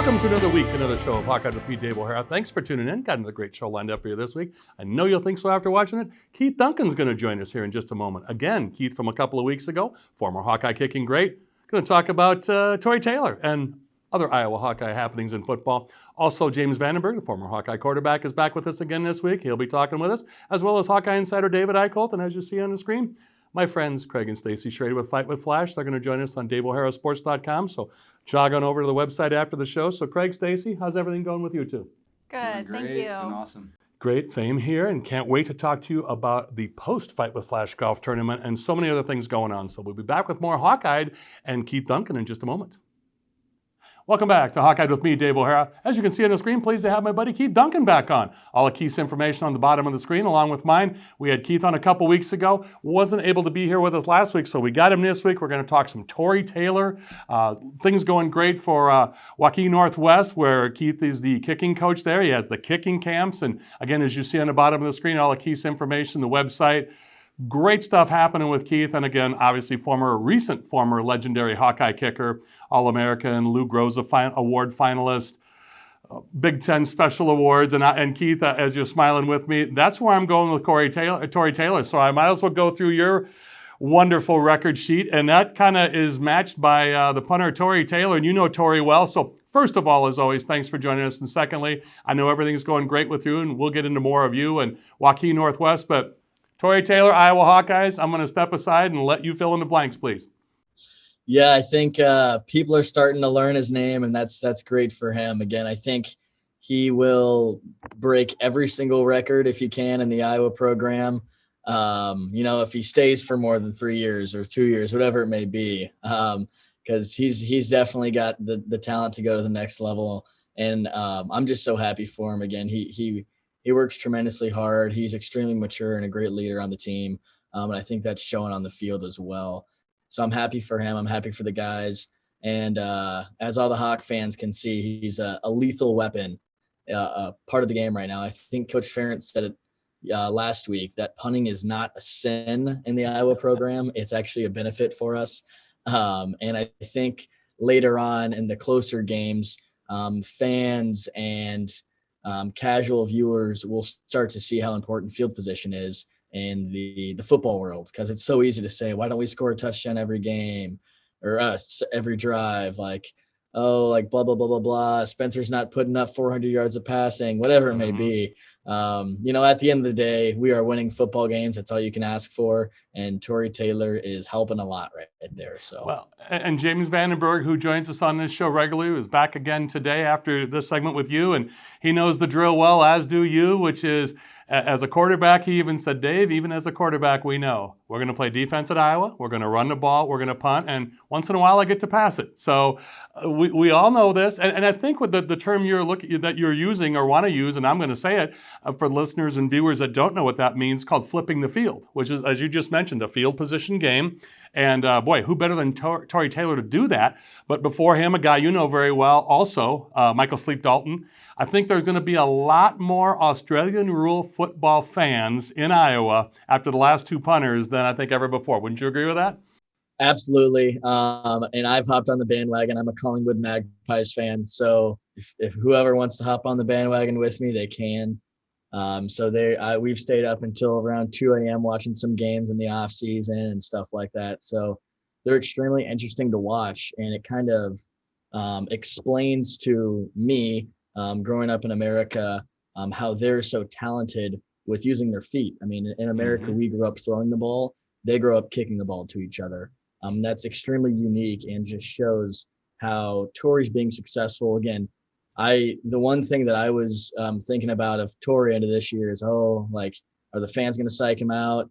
Welcome to another week, another show of Hawkeye with me, Dave O'Hara. Thanks for tuning in. Got another great show lined up for you this week. I know you'll think so after watching it. Keith Duncan's going to join us here in just a moment. Again, Keith from a couple of weeks ago, former Hawkeye kicking great. Going to talk about Tory Taylor and other Iowa Hawkeye happenings in football. Also, James Vandenberg, the former Hawkeye quarterback, is back with us again this week. He'll be talking with us, as well as Hawkeye insider David Eickholt. And as you see on the screen, my friends Craig and Stacy Schroeder with Fight with Flash. They're going to join us on DaveO'HaraSports.com. So jog on over to the website after the show. So Craig, Stacy, how's everything going with you two? Good, thank you. Been awesome. Great, same here, and can't wait to talk to you about the post-Fight with Flash golf tournament and so many other things going on. So we'll be back with more Hawkeye and Keith Duncan in just a moment. Welcome back to Hawkeye with me, Dave O'Hara. As you can see on the screen, pleased to have my buddy Keith Duncan back on. All of Keith's information on the bottom of the screen, along with mine. We had Keith on a couple weeks ago. Wasn't able to be here with us last week, so we got him this week. We're going to talk some Tory Taylor. Things going great for Waukee Northwest, where Keith is the kicking coach there. He has the kicking camps. And again, as you see on the bottom of the screen, all of Keith's information, the website. Great stuff happening with Keith, and again, obviously recent former legendary Hawkeye kicker, All-American, Lou Groza Award finalist, Big Ten Special Awards, and Keith, as you're smiling with me, that's where I'm going with Tory Taylor. So I might as well go through your wonderful record sheet, and that kind of is matched by the punter Tory Taylor, and you know Tory well. So first of all, as always, thanks for joining us, and secondly, I know everything's going great with you, and we'll get into more of you and Waukee Northwest, but Tory Taylor, Iowa Hawkeyes, I'm going to step aside and let you fill in the blanks, please. Yeah, I think people are starting to learn his name, and that's great for him. Again, I think he will break every single record if he can in the Iowa program. If he stays for more than 3 years or 2 years, whatever it may be, because he's definitely got the talent to go to the next level. And I'm just so happy for him. Again, he works tremendously hard. He's extremely mature and a great leader on the team. And I think that's showing on the field as well. So I'm happy for him. I'm happy for the guys. And as all the Hawk fans can see, he's a lethal weapon, part of the game right now. I think Coach Ferentz said it last week that punting is not a sin in the Iowa program. It's actually a benefit for us. And I think later on in the closer games, fans and casual viewers will start to see how important field position is in the football world, because it's so easy to say, why don't we score a touchdown every game or every drive? Like, blah, blah, blah, blah, blah. Spencer's not putting up 400 yards of passing, whatever it may be. At the end of the day, we are winning football games. That's all you can ask for. And Tory Taylor is helping a lot right there. So, well, and James Vandenberg, who joins us on this show regularly, is back again today after this segment with you. And he knows the drill well, as do you, which is, as a quarterback, he even said, Dave, even as a quarterback, we know we're going to play defense at Iowa. We're going to run the ball. We're going to punt. And once in a while, I get to pass it. So we all know this. And I think with the term that you're using or want to use, and I'm going to say it for listeners and viewers that don't know what that means, called flipping the field, which is, as you just mentioned, a field position game. And boy, who better than Tory Taylor to do that? But before him, a guy you know very well also, Michael Sleep Dalton. I think there's going to be a lot more Australian rule football fans in Iowa after the last two punters than I think ever before. Wouldn't you agree with that? Absolutely. And I've hopped on the bandwagon. I'm a Collingwood Magpies fan. So if whoever wants to hop on the bandwagon with me, they can. We've stayed up until around 2 a.m. watching some games in the off season and stuff like that. So they're extremely interesting to watch. And it kind of explains to me, growing up in America, how they're so talented with using their feet. I mean, in America, we grew up throwing the ball. They grew up kicking the ball to each other. That's extremely unique and just shows how Tory's being successful. Again, the one thing that I was thinking about of Tory into this year is, are the fans going to psych him out?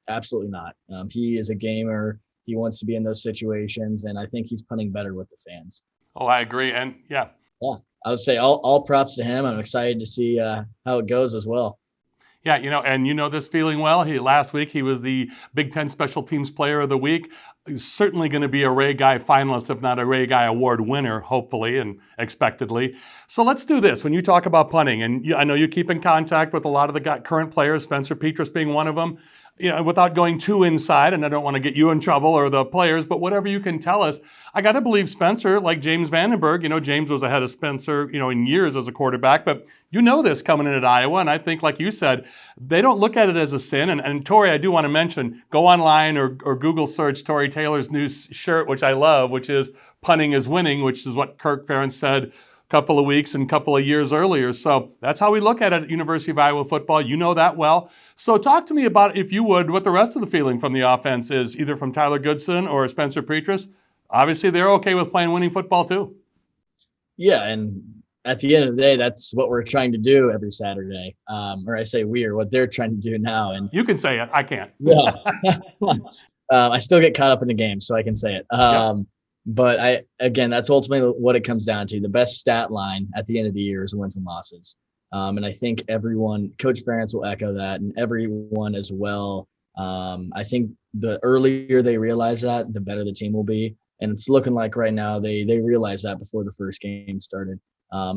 Absolutely not. He is a gamer. He wants to be in those situations, and I think he's punting better with the fans. Oh, I agree. And yeah, I would say all props to him. I'm excited to see how it goes as well. Yeah, and you know this feeling well. Last week he was the Big Ten Special Teams Player of the Week. He's certainly going to be a Ray Guy finalist, if not a Ray Guy Award winner, hopefully and expectedly. So let's do this. When you talk about punting, and I know you keep in contact with a lot of the current players, Spencer Petras being one of them, without going too inside, and I don't want to get you in trouble or the players, but whatever you can tell us, I got to believe Spencer, like James Vandenberg, James was ahead of Spencer, in years as a quarterback, but this coming in at Iowa, and I think, like you said, they don't look at it as a sin. And Tori, I do want to mention, go online or Google search Tori Taylor's new shirt, which I love, which is punting is winning, which is what Kirk Ferentz said couple of weeks and couple of years earlier. So that's how we look at it at University of Iowa football. You know that well. So talk to me about, if you would, what the rest of the feeling from the offense is, either from Tyler Goodson or Spencer Petras. Obviously, they're okay with playing winning football too. Yeah, and at the end of the day, that's what we're trying to do every Saturday. Or I say we are, what they're trying to do now. And you can say it. I can't. Yeah. I still get caught up in the game, so I can say it. Yep. But that's ultimately what it comes down to. The best stat line at the end of the year is wins and losses. And I think Coach Ferentz will echo that, and everyone as well. I think the earlier they realize that, the better the team will be. And it's looking like right now they realize that before the first game started.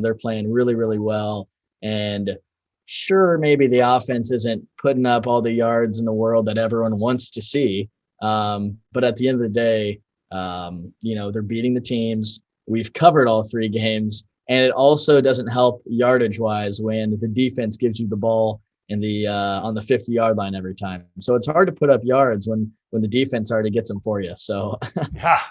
They're playing really, really well. And sure, maybe the offense isn't putting up all the yards in the world that everyone wants to see. But at the end of the day, they're beating the teams. We've covered all 3 games, and it also doesn't help yardage wise when the defense gives you the ball in the on the 50-yard line every time. So it's hard to put up yards when the defense already gets them for you. So yeah.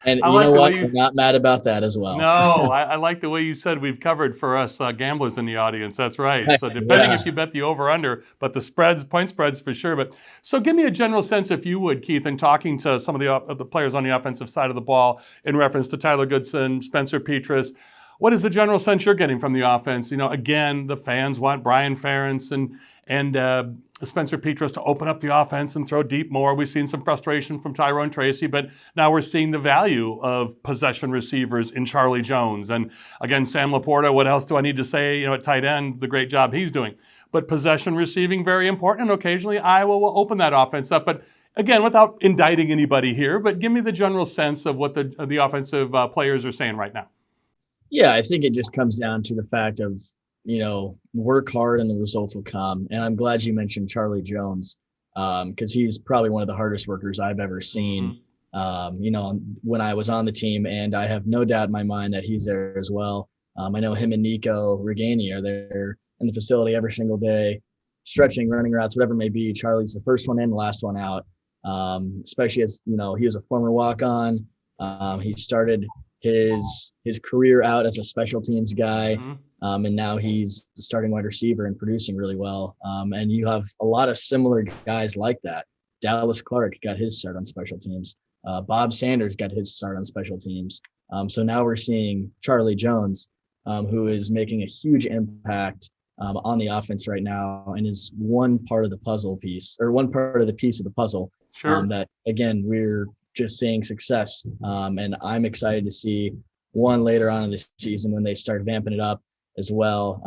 And you know what? I'm not mad about that as well. No, I like the way you said we've covered for us gamblers in the audience. That's right. So depending if you bet the over-under, but the point spreads for sure. But so give me a general sense, if you would, Keith, in talking to some of the players on the offensive side of the ball in reference to Tyler Goodson, Spencer Petras. What is the general sense you're getting from the offense? Again, the fans want Brian Ferentz and Spencer Petras to open up the offense and throw deep more. We've seen some frustration from Tyrone Tracy, but now we're seeing the value of possession receivers in Charlie Jones. And again, Sam Laporta, what else do I need to say, at tight end, the great job he's doing. But possession receiving, very important, and occasionally Iowa will open that offense up. But again, without indicting anybody here, but give me the general sense of what the offensive players are saying right now. Yeah, I think it just comes down to the fact of, work hard and the results will come. And I'm glad you mentioned Charlie Jones, because he's probably one of the hardest workers I've ever seen, when I was on the team. And I have no doubt in my mind that he's there as well. I know him and Nico Regani are there in the facility every single day, stretching, running routes, whatever it may be. Charlie's the first one in, the last one out, especially as, he was a former walk-on. He started his career out as a special teams guy. And now he's the starting wide receiver and producing really well. And you have a lot of similar guys like that. Dallas Clark got his start on special teams. Bob Sanders got his start on special teams. So now we're seeing Charlie Jones, who is making a huge impact on the offense right now, and is one part of the piece of the puzzle. Sure. That, again, we're just seeing success. And I'm excited to see one later on in the season when they start vamping it up as well.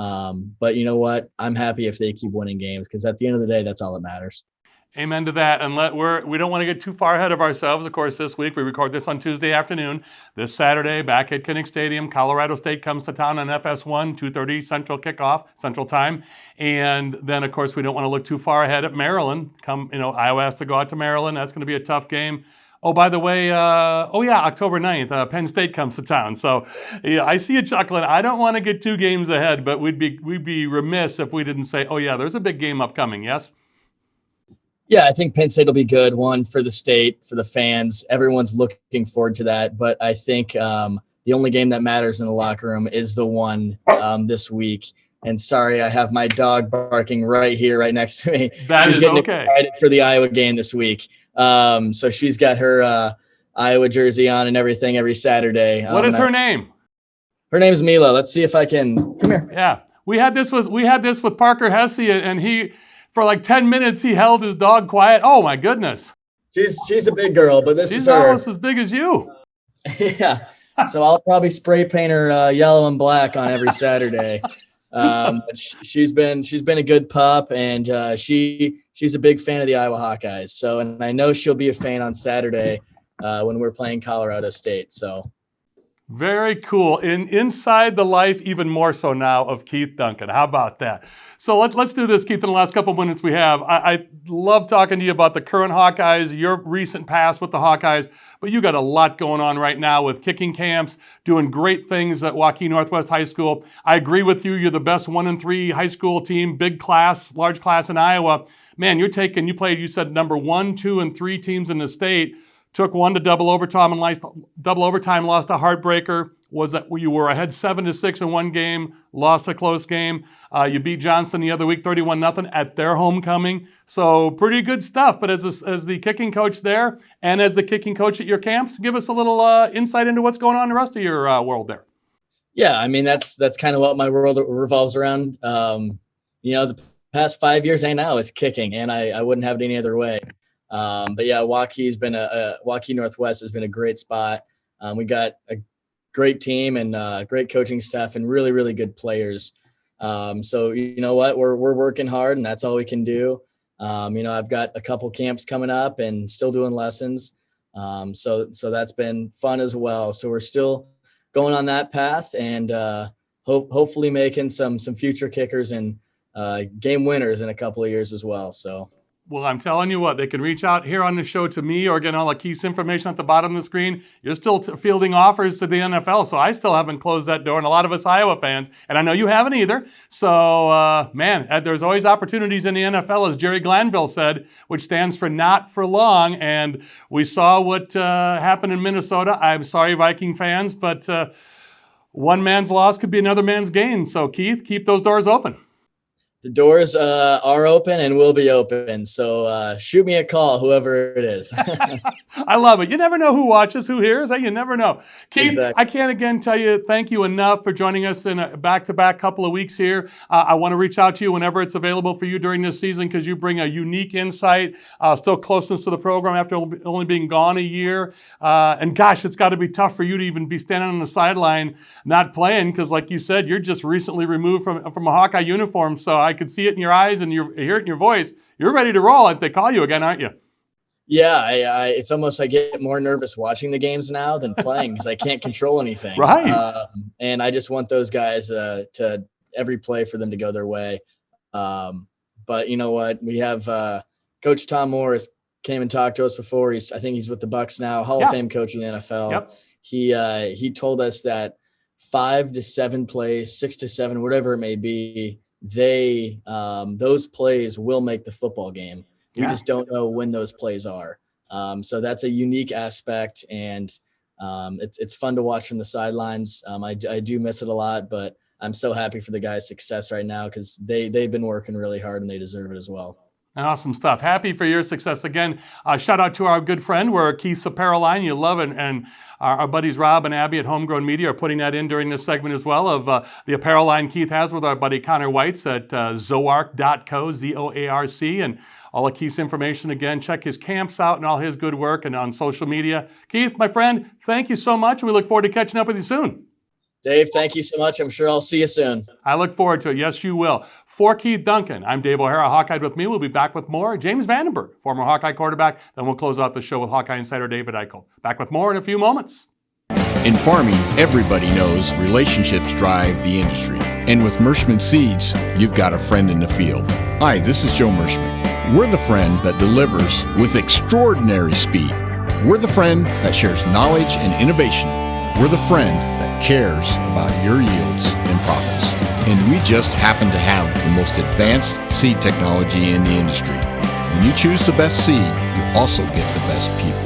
But you know what? I'm happy if they keep winning games, because at the end of the day, that's all that matters. Amen to that. And we don't want to get too far ahead of ourselves. Of course, this week we record this on Tuesday afternoon. This Saturday, back at Kinnick Stadium, Colorado State comes to town on FS1, 2:30 Central kickoff, Central Time. And then, of course, we don't want to look too far ahead at Maryland. Iowa has to go out to Maryland. That's going to be a tough game. Oh, by the way, October 9th, Penn State comes to town. So yeah, I see you chuckling. I don't want to get 2 games ahead, but we'd be remiss if we didn't say, oh yeah, there's a big game upcoming, yes? Yeah, I think Penn State will be good. One, for the state, for the fans. Everyone's looking forward to that. But I think the only game that matters in the locker room is the one this week. And sorry, I have my dog barking right here, right next to me. She's getting excited for the Iowa game this week. So she's got her Iowa jersey on and everything every Saturday. What is her name? Her name's Mila. Let's see if I can come here. Yeah, we had this with Parker Hesse, and he, for like 10 minutes, he held his dog quiet. Oh my goodness. She's a big girl, but she's almost as big as you. Yeah. So I'll probably spray paint her yellow and black on every Saturday. But she's been a good pup, and she's a big fan of the Iowa Hawkeyes. So, and I know she'll be a fan on Saturday when we're playing Colorado State. So Very cool. Inside the life, even more so now, of Keith Duncan. How about that? So let's do this, Keith, in the last couple of minutes we have. I love talking to you about the current Hawkeyes, your recent past with the Hawkeyes, but you got a lot going on right now with kicking camps, doing great things at Hawkeyed Northwest High School. I agree with you. You're the best 1-3 high school team, big class, large class in Iowa. Man, you played, you said, number 1, 2, and 3 teams in the state. Took one to double overtime, lost a heartbreaker. Was that you were ahead 7-6 in one game, lost a close game. You beat Johnston the other week 31-0 at their homecoming. So pretty good stuff. But as the kicking coach there and as the kicking coach at your camps, give us a little insight into what's going on in the rest of your world there. Yeah, I mean that's kind of what my world revolves around. The past 5 years now is kicking, and I wouldn't have it any other way. But yeah, Hawkeyed Northwest has been a great spot. We got a great team and great coaching staff and really, really good players. So you know what, we're working hard, and that's all we can do. I've got a couple camps coming up and still doing lessons. So that's been fun as well. So we're still going on that path and hopefully making some future kickers and game winners in a couple of years as well. So. Well, I'm telling you what, they can reach out here on the show to me or get all the Keith's information at the bottom of the screen. You're still fielding offers to the NFL, so I still haven't closed that door, and a lot of us Iowa fans, and I know you haven't either. So, there's always opportunities in the NFL, as Jerry Glanville said, which stands for not for long, and we saw what happened in Minnesota. I'm sorry, Viking fans, but one man's loss could be another man's gain. So, Keith, keep those doors open. The doors are open and will be open. So shoot me a call, whoever it is. I love it. You never know who watches, who hears. You never know. Keith, Exactly. I can't again tell you thank you enough for joining us in a back-to-back couple of weeks here. I want to reach out to you whenever it's available for you during this season because you bring a unique insight, still closeness to the program after only being gone a year. And gosh, it's got to be tough for you to even be standing on the sideline not playing because, like you said, you're just recently removed from a Hawkeye uniform. So I could see it in your eyes and you hear it in your voice. You're ready to roll if they call you again, aren't you? Yeah, it's almost I get more nervous watching the games now than playing because I can't control anything. Right. And I just want those guys to every play for them to go their way. But you know what? We have Coach Tom Morris came and talked to us before. I think he's with the Bucs now, Hall of Fame coach in the NFL. Yep. He told us that 5 to 7 plays, 6 to 7, whatever it may be, those plays will make the football game. We just don't know when those plays are. So that's a unique aspect, and it's fun to watch from the sidelines. I do miss it a lot, but I'm so happy for the guys' success right now because they've been working really hard and they deserve it as well. Awesome stuff. Happy for your success. Again, shout out to our good friend. We're Keith's apparel line. You love it. And our buddies Rob and Abby at Homegrown Media are putting that in during this segment as well of the apparel line Keith has with our buddy Connor Whites at zoarc.co, Z-O-A-R-C. And all of Keith's information, again, check his camps out and all his good work and on social media. Keith, my friend, thank you so much. We look forward to catching up with you soon. Dave, thank you so much. I'm sure I'll see you soon. I look forward to it. Yes, you will. For Keith Duncan, I'm Dave O'Hara, Hawkeyed with me. We'll be back with more. James Vandenberg, former Hawkeye quarterback. Then we'll close out the show with Hawkeye insider David Eickholt. Back with more in a few moments. In farming, everybody knows relationships drive the industry. And with Merschman Seeds, you've got a friend in the field. Hi, this is Joe Merschman. We're the friend that delivers with extraordinary speed. We're the friend that shares knowledge and innovation. We're the friend that cares about your yields and profits. And we just happen to have the most advanced seed technology in the industry. When you choose the best seed, you also get the best people.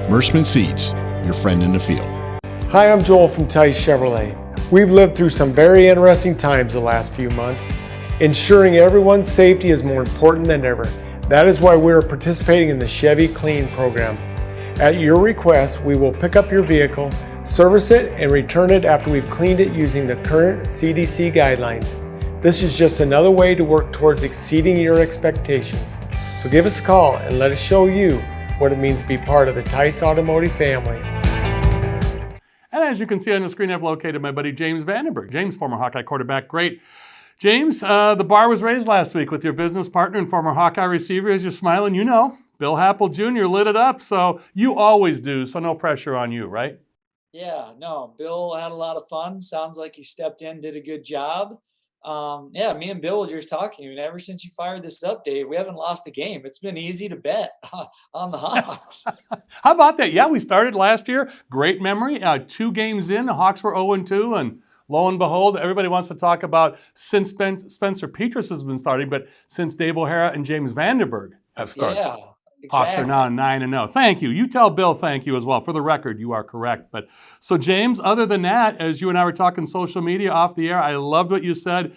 Merschman Seeds, your friend in the field. Hi, I'm Joel from Tice Chevrolet. We've lived through some very interesting times the last few months. Ensuring everyone's safety is more important than ever. That is why we are participating in the Chevy Clean program. At your request, we will pick up your vehicle, service it, and return it after we've cleaned it using the current CDC guidelines. This is just another way to work towards exceeding your expectations. So give us a call and let us show you what it means to be part of the Tice Automotive family. And as you can see on the screen, I've located my buddy James Vandenberg. James, former Hawkeye quarterback. Great. James, the bar was raised last week with your business partner and former Hawkeye receiver. As you're smiling, you know, Bill Happel Jr. lit it up. So you always do, so no pressure on you, right? Yeah, no, Bill had a lot of fun. Sounds like he stepped in, did a good job. Yeah, me and Bill were just talking. And ever since you fired this update, we haven't lost a game. It's been easy to bet on the Hawks. How about that? Yeah, we started last year. Great memory. 2 games in, the Hawks were 0-2, and lo and behold, everybody wants to talk about since Spencer Petras has been starting, but since Dave O'Hara and James Vandenberg have started. Yeah, Hawks are exactly. now 9-0. Thank you. You tell Bill thank you as well. For the record, you are correct. But so James, other than that, as you and I were talking social media off the air, I loved what you said.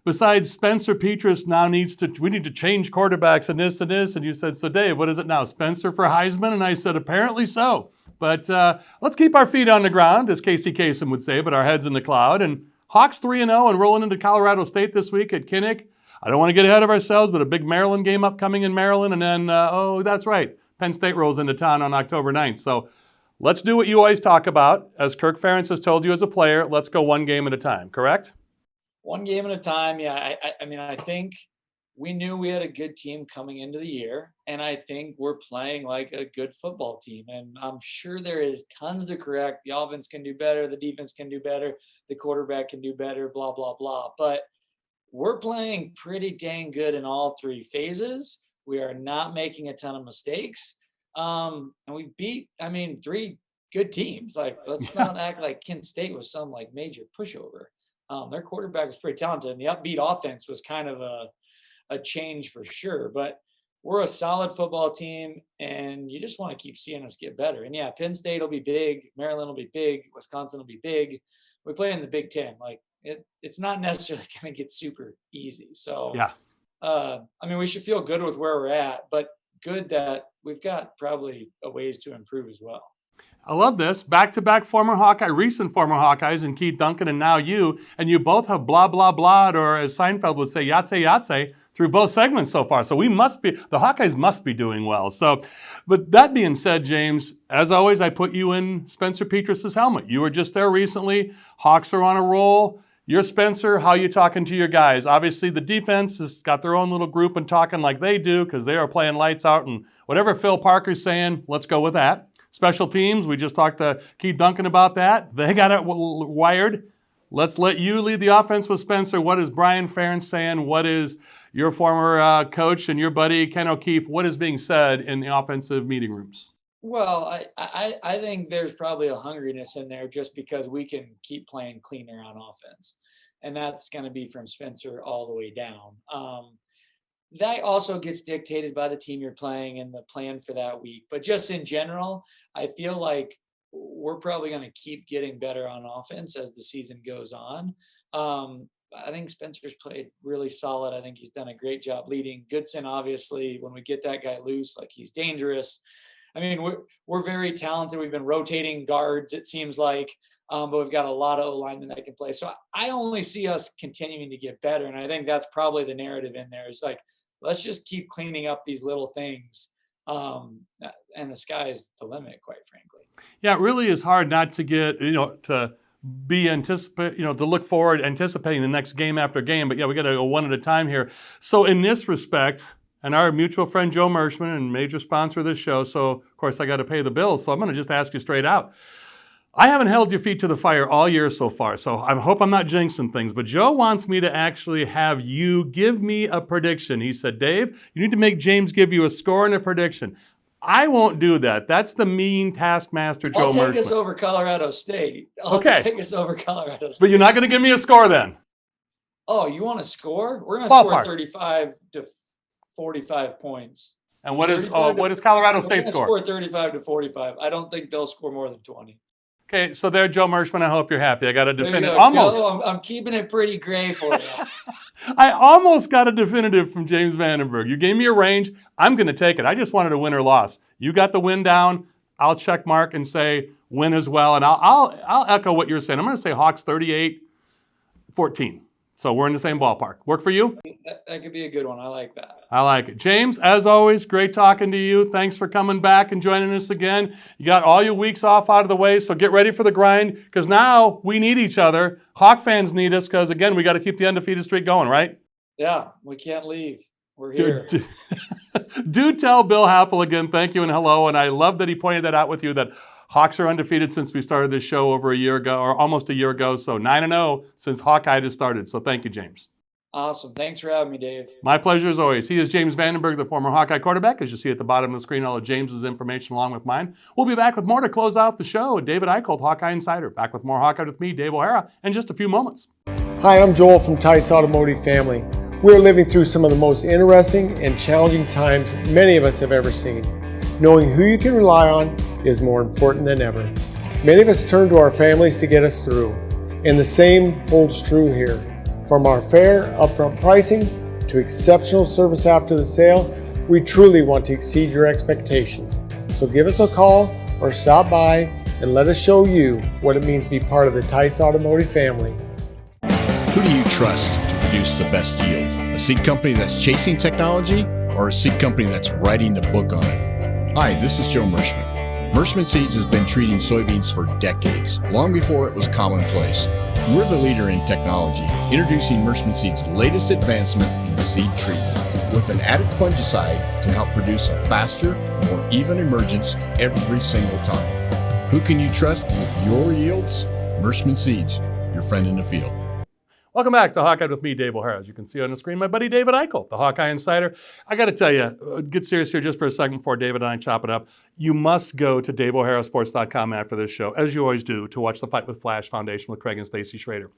Besides Spencer Petras now we need to change quarterbacks and this and this. And you said, so Dave, what is it now? Spencer for Heisman? And I said, apparently so. But let's keep our feet on the ground, as Casey Kasem would say, but our heads in the cloud. And Hawks 3-0 and rolling into Colorado State this week at Kinnick. I don't want to get ahead of ourselves, but a big Maryland game upcoming in Maryland. And then, that's right, Penn State rolls into town on October 9th. So let's do what you always talk about. As Kirk Ferentz has told you as a player, let's go one game at a time, correct? One game at a time. Yeah, I mean, I think we knew we had a good team coming into the year, and I think we're playing like a good football team. And I'm sure there is tons to correct. The offense can do better. The defense can do better. The quarterback can do better, blah, blah, blah. But we're playing pretty dang good in all 3 phases. We are not making a ton of mistakes. And we beat, 3 good teams. Like, let's not act like Kent State was some like major pushover. Their quarterback was pretty talented, and the upbeat offense was kind of a change for sure. But we're a solid football team, and you just want to keep seeing us get better. And yeah, Penn State will be big, Maryland will be big, Wisconsin will be big. We play in the Big Ten. Like, it's not necessarily going to get super easy. So Yeah. we should feel good with where we're at, but good that we've got probably a ways to improve as well. I love this. Back-to-back recent former Hawkeyes, and Keith Duncan and now you, and you both have blah, blah, blah, or as Seinfeld would say, yahtzee, yahtzee, through both segments so far. So the Hawkeyes must be doing well. So, but that being said, James, as always, I put you in Spencer Petras' helmet. You were just there recently. Hawks are on a roll. You're Spencer. How are you talking to your guys? Obviously, the defense has got their own little group and talking like they do because they are playing lights out, and whatever Phil Parker's saying, let's go with that. Special teams, we just talked to Keith Duncan about that. They got it wired. Let's let you lead the offense with Spencer. What is Brian Ferentz saying? What is your former coach and your buddy Ken O'Keefe, what is being said in the offensive meeting rooms? Well, I think there's probably a hungriness in there just because we can keep playing cleaner on offense. And that's going to be from Spencer all the way down. That also gets dictated by the team you're playing and the plan for that week. But just in general, I feel like we're probably going to keep getting better on offense as the season goes on. I think Spencer's played really solid. I think he's done a great job leading. Goodson, obviously, when we get that guy loose, like, he's dangerous. I mean, we're very talented. We've been rotating guards, it seems like, but we've got a lot of linemen that can play. So I only see us continuing to get better. And I think that's probably the narrative in there is like, let's just keep cleaning up these little things. And the sky's the limit, quite frankly. Yeah, it really is hard not to get, to be to look forward, anticipating the next game after game. But yeah, we got to go one at a time here. So in this respect, and our mutual friend Joe Mershman, and major sponsor of this show, so of course I got to pay the bills. So I'm going to just ask you straight out. I haven't held your feet to the fire all year so far, so I hope I'm not jinxing things. But Joe wants me to actually have you give me a prediction. He said, Dave, you need to make James give you a score and a prediction. I won't do that. That's the mean taskmaster, Joe Mershman. I'll take us over Colorado State. Take us over Colorado State. But you're not going to give me a score then? Oh, you want to score? We're going to score 35 to 45 points. And what is Colorado State score? Score 35 to 45. I don't think they'll score more than 20. Okay, so there, Joe Mershman, I hope you're happy. I got a definitive. I'm keeping it pretty gray for you. I almost got a definitive from James Vandenberg. You gave me a range. I'm going to take it. I just wanted a win or loss. You got the win down. I'll check mark and say win as well. And I'll echo what you're saying. I'm going to say Hawks 38-14. So we're in the same ballpark. Work for you? That could be a good one. I like that. I like it. James, as always, great talking to you. Thanks for coming back and joining us again. You got all your weeks off out of the way, so get ready for the grind because now we need each other. Hawk fans need us because, again, we got to keep the undefeated streak going, right? Yeah, we can't leave. We're here. Do tell Bill Happel again, thank you and hello. And I love that he pointed that out with you, that Hawks are undefeated since we started this show over a year ago, or almost a year ago. So 9-0 since Hawkeye has started. So thank you, James. Awesome. Thanks for having me, Dave. My pleasure as always. He is James Vandenberg, the former Hawkeye quarterback. As you see at the bottom of the screen, all of James's information along with mine. We'll be back with more to close out the show. David Eickholt, Hawkeye Insider. Back with more Hawkeye with me, Dave O'Hara, in just a few moments. Hi, I'm Joel from Tice Automotive Family. We're living through some of the most interesting and challenging times many of us have ever seen. Knowing who you can rely on is more important than ever. Many of us turn to our families to get us through, and the same holds true here. From our fair, upfront pricing to exceptional service after the sale, we truly want to exceed your expectations. So give us a call or stop by and let us show you what it means to be part of the Tice Automotive family. Who do you trust to produce the best yield? A seed company that's chasing technology or a seed company that's writing the book on it? Hi, this is Joe Mershman. Mershman Seeds has been treating soybeans for decades, long before it was commonplace. We're the leader in technology, introducing Mershman Seeds' latest advancement in seed treatment, with an added fungicide to help produce a faster, more even emergence every single time. Who can you trust with your yields? Mershman Seeds, your friend in the field. Welcome back to Hawkeye with me, Dave O'Hara. As you can see on the screen, my buddy David Eickholt, the Hawkeye Insider. I got to tell you, get serious here just for a second before David and I chop it up. You must go to DaveO'HaraSports.com after this show, as you always do, to watch the Fight with Flash Foundation with Craig and Stacy Schroeder.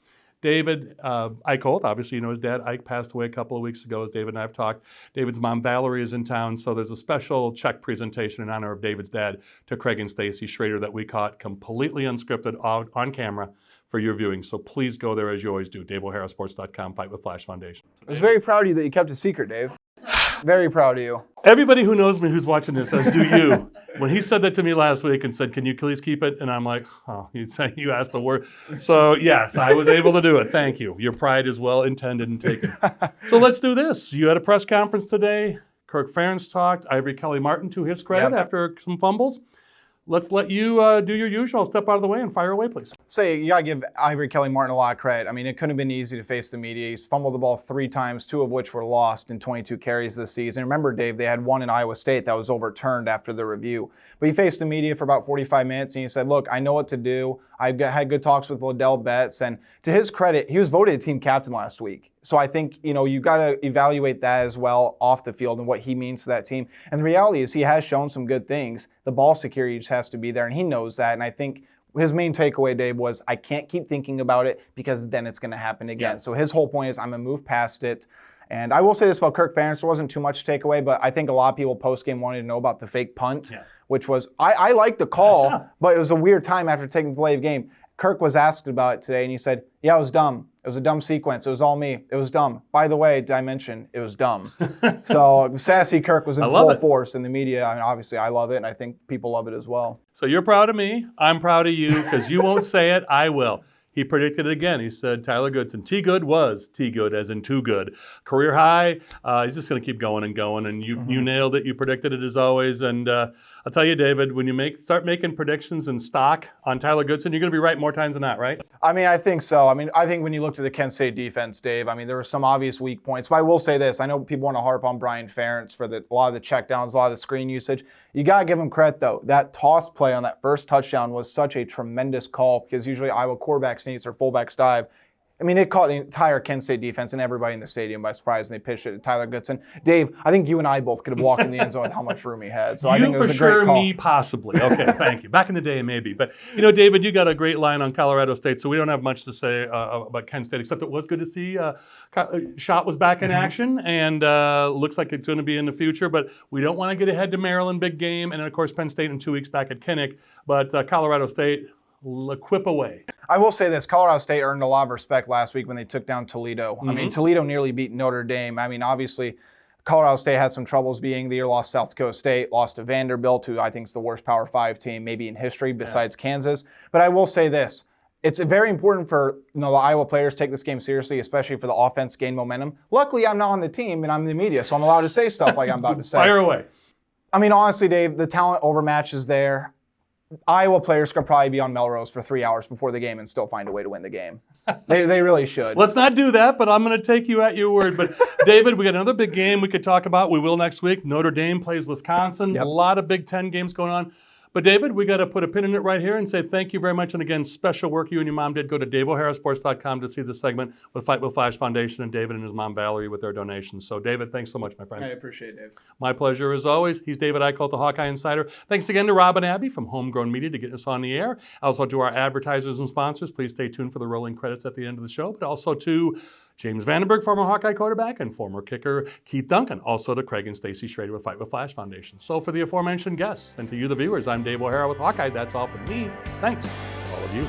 David Eickholt, obviously you know his dad, Ike, passed away a couple of weeks ago, as David and I have talked. David's mom, Valerie, is in town, so there's a special check presentation in honor of David's dad to Craig and Stacy Schroeder that we caught completely unscripted on camera for your viewing. So please go there as you always do, DaveO'HaraSports.com, Fight with Flash Foundation. I was very proud of you that you kept it secret, Dave. Very proud of you. Everybody who knows me who's watching this, as do you, when he said that to me last week and said, can you please keep it? And I'm like, oh, you asked the word. So yes, I was able to do it. Thank you. Your pride is well intended and taken. So let's do this. You had a press conference today. Kirk Ferentz talked. Ivory Kelly-Martin, to his credit, after some fumbles. Let's let you do your usual. Step out of the way and fire away, please. Say, you got to give Ivory Kelly-Martin a lot of credit. I mean, it couldn't have been easy to face the media. He's fumbled the ball 3 times, 2 of which were lost in 22 carries this season. Remember, Dave, they had one in Iowa State that was overturned after the review. But he faced the media for about 45 minutes, and he said, look, I know what to do. I've had good talks with Liddell Betts. And to his credit, he was voted team captain last week. So I think, you got to evaluate that as well off the field and what he means to that team. And the reality is he has shown some good things. The ball security just has to be there, and he knows that. And I think his main takeaway, Dave, was I can't keep thinking about it because then it's going to happen again. Yeah. So his whole point is I'm going to move past it. And I will say this about Kirk Ferentz, there wasn't too much to take away, but I think a lot of people post-game wanted to know about the fake punt, which was, I liked the call, but it was a weird time after taking the delay of game. Kirk was asked about it today, and he said, yeah, it was dumb. It was a dumb sequence. It was all me. It was dumb. By the way, did I mention it was dumb? So sassy Kirk was in full force in the media. I mean, obviously, I love it, and I think people love it as well. So you're proud of me. I'm proud of you because you won't say it. I will. He predicted it again. He said Tyler Goodson. T-Good was T-Good, as in too good. Career high. He's just going to keep going and going. And you nailed it. You predicted it as always. And I'll tell you, David, when you start making predictions in stock on Tyler Goodson, you're going to be right more times than not, right? I mean, I think so. I mean, I think when you looked at the Kent State defense, Dave, I mean, there were some obvious weak points. But I will say this. I know people want to harp on Brian Ferentz for a lot of the checkdowns, a lot of the screen usage. You got to give him credit, though. That toss play on that first touchdown was such a tremendous call because usually Iowa quarterback sneaks or fullbacks dive. I mean, it caught the entire Kent State defense and everybody in the stadium by surprise, and they pitched it to Tyler Goodson. Dave, I think you and I both could have walked in the end zone with how much room he had. So I think it was a great call. Me possibly. Okay, thank you. Back in the day, maybe. But, David, you got a great line on Colorado State, so we don't have much to say about Kent State, except it was good to see Schott was back in action, and looks like it's going to be in the future. But we don't want to get ahead to Maryland, big game, and, of course, Penn State in 2 weeks back at Kinnick. But Colorado State, quip away. I will say this, Colorado State earned a lot of respect last week when they took down Toledo. I mean, Toledo nearly beat Notre Dame. I mean, obviously, Colorado State had some troubles being the year, lost South Dakota State, lost to Vanderbilt, who I think is the worst Power 5 team maybe in history besides Kansas. But I will say this, it's very important for the Iowa players to take this game seriously, especially for the offense gain momentum. Luckily, I'm not on the team and I'm in the media, so I'm allowed to say stuff like I'm about to say. Fire away. I mean, honestly, Dave, the talent overmatch is there. Iowa players could probably be on Melrose for 3 hours before the game and still find a way to win the game. They really should. Let's not do that, but I'm going to take you at your word. But, David, we got another big game we could talk about. We will next week. Notre Dame plays Wisconsin. A lot of Big Ten games going on. But David, we got to put a pin in it right here and say thank you very much. And again, special work you and your mom did. Go to DaveO'HaraSports.com to see the segment with Fight with Flash Foundation and David and his mom Valerie with their donations. So David, thanks so much, my friend. I appreciate it, Dave. My pleasure as always. He's David Eickholt, the Hawkeye Insider. Thanks again to Rob and Abby from Homegrown Media to get us on the air. Also to our advertisers and sponsors. Please stay tuned for the rolling credits at the end of the show. But also to James Vandenberg, former Hawkeye quarterback, and former kicker Keith Duncan. Also to Craig and Stacy Schroeder with Fight with Flash Foundation. So for the aforementioned guests and to you, the viewers, I'm Dave O'Hara with Hawkeye. That's all from me. Thanks, all of you.